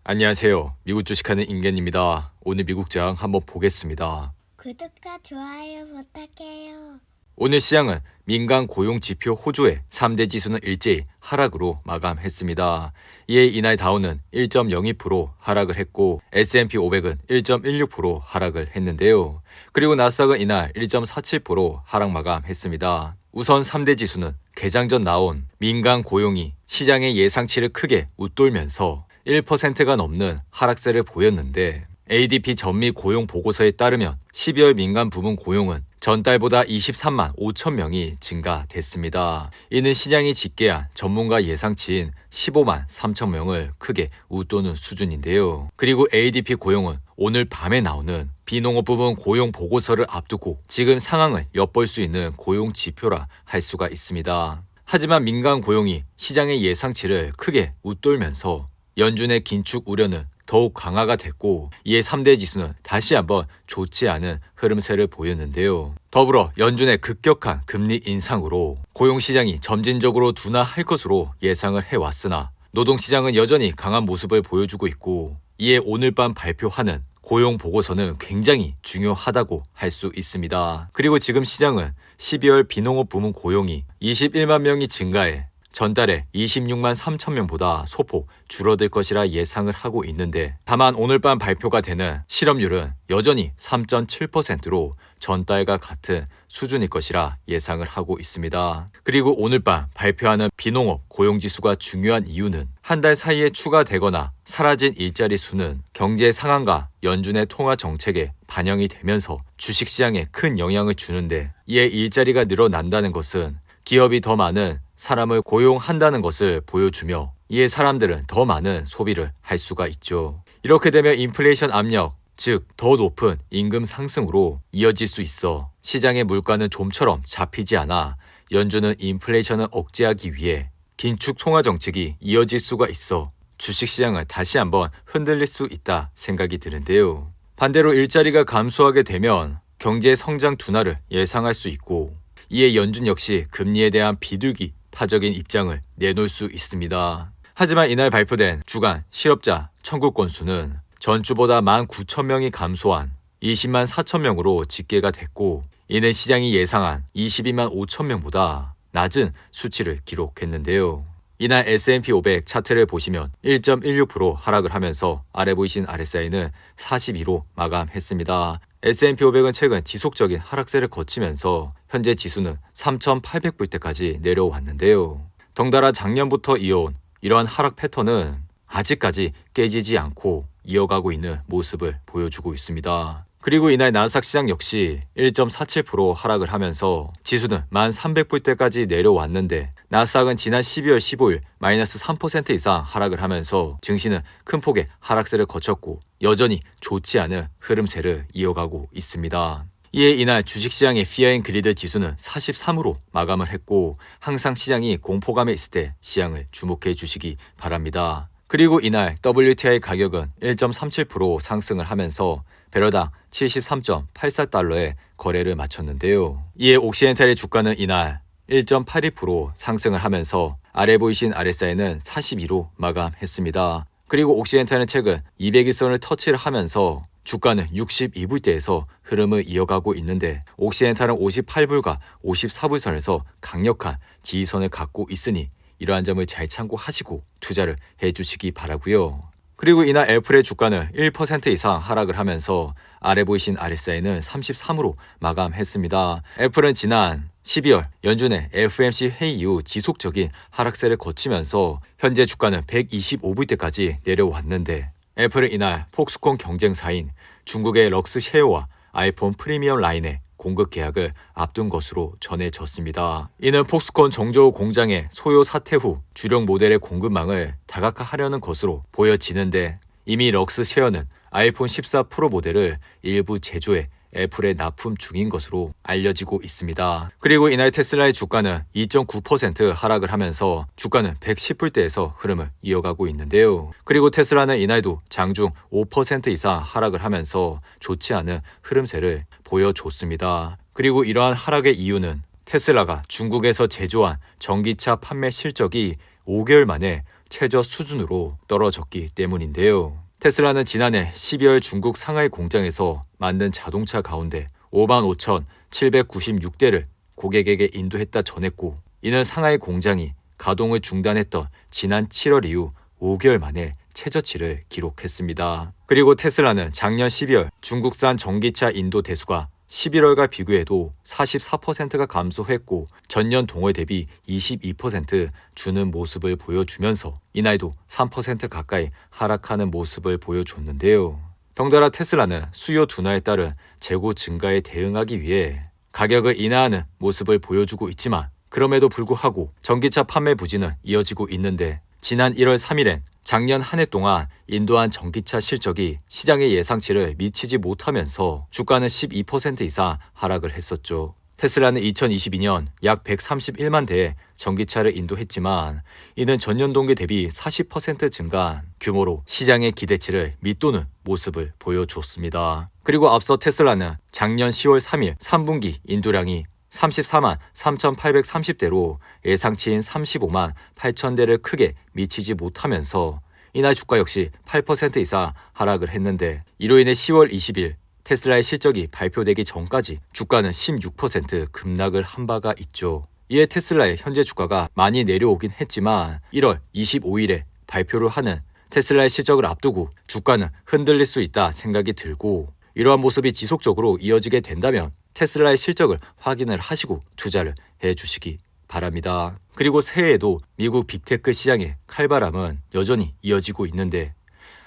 안녕하세요. 미국 주식하는 임겐입니다. 오늘 미국장 한번 보겠습니다. 구독과 좋아요 부탁해요. 오늘 시장은 민간 고용 지표 호주의 3대 지수는 일제히 하락으로 마감했습니다. 이에 이날 다우는 1.02% 하락을 했고 S&P 500은 1.16% 하락을 했는데요. 그리고 나스닥은 이날 1.47% 하락 마감했습니다. 우선 3대 지수는 개장 전 나온 민간 고용이 시장의 예상치를 크게 웃돌면서 1%가 넘는 하락세를 보였는데 ADP 전미 고용 보고서에 따르면 12월 민간 부문 고용은 전달보다 23만 5천 명이 증가됐습니다. 이는 시장이 집계한 전문가 예상치인 15만 3천 명을 크게 웃도는 수준인데요. 그리고 ADP 고용은 오늘 밤에 나오는 비농업 부문 고용 보고서를 앞두고 지금 상황을 엿볼 수 있는 고용 지표라 할 수가 있습니다. 하지만 민간 고용이 시장의 예상치를 크게 웃돌면서 연준의 긴축 우려는 더욱 강화가 됐고 이에 3대 지수는 다시 한번 좋지 않은 흐름세를 보였는데요. 더불어 연준의 급격한 금리 인상으로 고용시장이 점진적으로 둔화할 것으로 예상을 해왔으나 노동시장은 여전히 강한 모습을 보여주고 있고 이에 오늘 밤 발표하는 고용 보고서는 굉장히 중요하다고 할 수 있습니다. 그리고 지금 시장은 12월 비농업 부문 고용이 21만 명이 증가해 전달에 26만 3천 명보다 소폭 줄어들 것이라 예상을 하고 있는데 다만 오늘 밤 발표가 되는 실업률은 여전히 3.7%로 전달과 같은 수준일 것이라 예상을 하고 있습니다. 그리고 오늘 밤 발표하는 비농업 고용지수가 중요한 이유는 한 달 사이에 추가되거나 사라진 일자리 수는 경제 상황과 연준의 통화 정책에 반영이 되면서 주식시장에 큰 영향을 주는데 이에 일자리가 늘어난다는 것은 기업이 더 많은 사람을 고용한다는 것을 보여주며 이에 사람들은 더 많은 소비를 할 수가 있죠. 이렇게 되면 인플레이션 압력, 즉 더 높은 임금 상승으로 이어질 수 있어 시장의 물가는 좀처럼 잡히지 않아 연준은 인플레이션을 억제하기 위해 긴축 통화 정책이 이어질 수가 있어 주식시장을 다시 한번 흔들릴 수 있다 생각이 드는데요. 반대로 일자리가 감소하게 되면 경제 성장 둔화를 예상할 수 있고 이에 연준 역시 금리에 대한 비둘기 파적인 입장을 내놓을 수 있습니다. 하지만 이날 발표된 주간 실업자 청구 건수는 전주보다 19,000명이 감소한 20만 4천 명으로 집계가 됐고 이는 시장이 예상한 22만 5천 명보다 낮은 수치를 기록했는데요. 이날 S&P 500 차트를 보시면 1.16% 하락을 하면서 아래 보이신 RSI는 42로 마감했습니다. S&P 500은 최근 지속적인 하락세를 거치면서 현재 지수는 3,800불대까지 내려왔는데요. 덩달아 작년부터 이어온 이러한 하락 패턴은 아직까지 깨지지 않고 이어가고 있는 모습을 보여주고 있습니다. 그리고 이날 나스닥 시장 역시 1.47% 하락을 하면서 지수는 1,300불대까지 내려왔는데 나스닥은 지난 12월 15일 마이너스 3% 이상 하락을 하면서 증시는 큰 폭의 하락세를 거쳤고 여전히 좋지 않은 흐름세를 이어가고 있습니다. 이에 이날 주식시장의 Fear and Greed 지수는 43으로 마감을 했고 항상 시장이 공포감에 있을 때 시장을 주목해 주시기 바랍니다. 그리고 이날 WTI 가격은 1.37% 상승을 하면서 배럴당 73.84달러에 거래를 마쳤는데요. 이에 옥시덴탈의 주가는 이날 1.82% 상승을 하면서 아래 보이신 RSI는 42로 마감했습니다. 그리고 옥시덴탈은 최근 200일선을 터치를 하면서 주가는 62불대에서 흐름을 이어가고 있는데 옥시덴탈은 58불과 54불선에서 강력한 지지선을 갖고 있으니 이러한 점을 잘 참고하시고 투자를 해주시기 바라고요. 그리고 이날 애플의 주가는 1% 이상 하락을 하면서 아래 보이신 RSI는 33으로 마감했습니다. 애플은 지난 12월 연준의 FOMC 회의 이후 지속적인 하락세를 거치면서 현재 주가는 125불대까지 내려왔는데 애플은 이날 폭스콘 경쟁사인 중국의 럭스쉐어와 아이폰 프리미엄 라인의 공급 계약을 앞둔 것으로 전해졌습니다. 이는 폭스콘 정저우 공장의 소요 사태 후 주력 모델의 공급망을 다각화하려는 것으로 보여지는데 이미 럭스쉐어는 아이폰 14 프로 모델을 일부 제조해 애플에 납품 중인 것으로 알려지고 있습니다. 그리고 이날 테슬라의 주가는 2.9% 하락을 하면서 주가는 110불대에서 흐름을 이어가고 있는데요. 그리고 테슬라는 이날도 장중 5% 이상 하락을 하면서 좋지 않은 흐름세를 보여줬습니다. 그리고 이러한 하락의 이유는 테슬라가 중국에서 제조한 전기차 판매 실적이 5개월 만에 최저 수준으로 떨어졌기 때문인데요. 테슬라는 지난해 12월 중국 상하이 공장에서 만든 자동차 가운데 55,796대를 고객에게 인도했다 전했고, 이는 상하이 공장이 가동을 중단했던 지난 7월 이후 5개월 만에 최저치를 기록했습니다. 그리고 테슬라는 작년 12월 중국산 전기차 인도 대수가 11월과 비교해도 44%가 감소했고 전년 동월 대비 22% 주는 모습을 보여주면서 이날도 3% 가까이 하락하는 모습을 보여줬는데요. 덩달아 테슬라는 수요 둔화에 따른 재고 증가에 대응하기 위해 가격을 인하하는 모습을 보여주고 있지만, 그럼에도 불구하고 전기차 판매 부진은 이어지고 있는데, 지난 1월 3일엔 작년 한 해 동안 인도한 전기차 실적이 시장의 예상치를 미치지 못하면서 주가는 12% 이상 하락을 했었죠. 테슬라는 2022년 약 131만 대의 전기차를 인도했지만 이는 전년 동기 대비 40% 증가한 규모로 시장의 기대치를 밑도는 모습을 보여줬습니다. 그리고 앞서 테슬라는 작년 10월 3일 3분기 인도량이 34만 3,830대로 예상치인 35만 8천대를 크게 미치지 못하면서 이날 주가 역시 8% 이상 하락을 했는데, 이로 인해 10월 20일 테슬라의 실적이 발표되기 전까지 주가는 16% 급락을 한 바가 있죠. 이에 테슬라의 현재 주가가 많이 내려오긴 했지만 1월 25일에 발표를 하는 테슬라의 실적을 앞두고 주가는 흔들릴 수 있다 생각이 들고, 이러한 모습이 지속적으로 이어지게 된다면 테슬라의 실적을 확인을 하시고 투자를 해주시기 바랍니다. 그리고 새해에도 미국 빅테크 시장의 칼바람은 여전히 이어지고 있는데,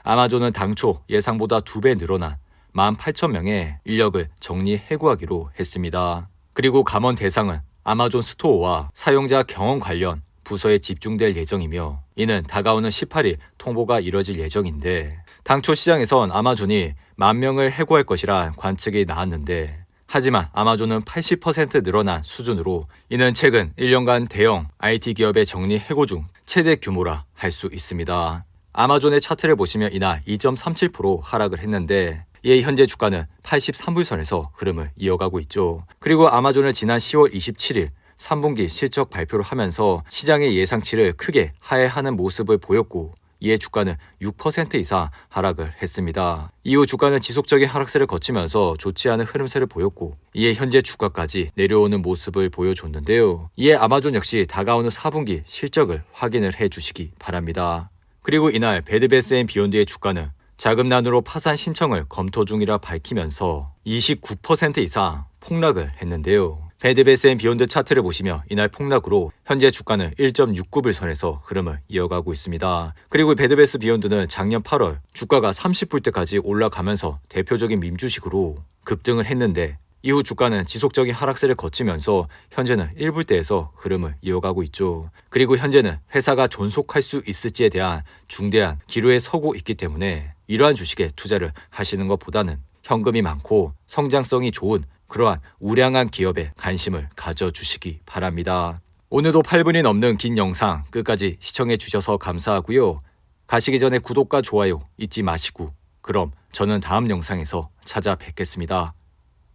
아마존은 당초 예상보다 2배 늘어난 18,000명의 인력을 정리 해고하기로 했습니다. 그리고 감원 대상은 아마존 스토어와 사용자 경험 관련 부서에 집중될 예정이며, 이는 다가오는 18일 통보가 이뤄질 예정인데, 당초 시장에선 아마존이 10,000명을 해고할 것이란 관측이 나왔는데, 하지만 아마존은 80% 늘어난 수준으로 이는 최근 1년간 대형 IT 기업의 정리 해고 중 최대 규모라 할 수 있습니다. 아마존의 차트를 보시면 이날 2.37% 하락을 했는데, 이에 현재 주가는 83불선에서 흐름을 이어가고 있죠. 그리고 아마존은 지난 10월 27일 3분기 실적 발표를 하면서 시장의 예상치를 크게 하회하는 모습을 보였고, 이에 주가는 6% 이상 하락을 했습니다. 이후 주가는 지속적인 하락세를 거치면서 좋지 않은 흐름세를 보였고, 이에 현재 주가까지 내려오는 모습을 보여줬는데요. 이에 아마존 역시 다가오는 4분기 실적을 확인을 해주시기 바랍니다. 그리고 이날 베드베스앤비욘드의 주가는 자금난으로 파산 신청을 검토 중이라 밝히면서 29% 이상 폭락을 했는데요. 베드베스앤비욘드 차트를 보시면 이날 폭락으로 현재 주가는 1.69불 선에서 흐름을 이어가고 있습니다. 그리고 베드베스비욘드는 작년 8월 주가가 30불대까지 올라가면서 대표적인 밈주식으로 급등을 했는데, 이후 주가는 지속적인 하락세를 거치면서 현재는 1불대에서 흐름을 이어가고 있죠. 그리고 현재는 회사가 존속할 수 있을지에 대한 중대한 기로에 서고 있기 때문에 이러한 주식에 투자를 하시는 것보다는 현금이 많고 성장성이 좋은 그러한 우량한 기업에 관심을 가져주시기 바랍니다. 오늘도 8분이 넘는 긴 영상 끝까지 시청해 주셔서 감사하고요. 가시기 전에 구독과 좋아요 잊지 마시고, 그럼 저는 다음 영상에서 찾아뵙겠습니다.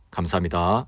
감사합니다.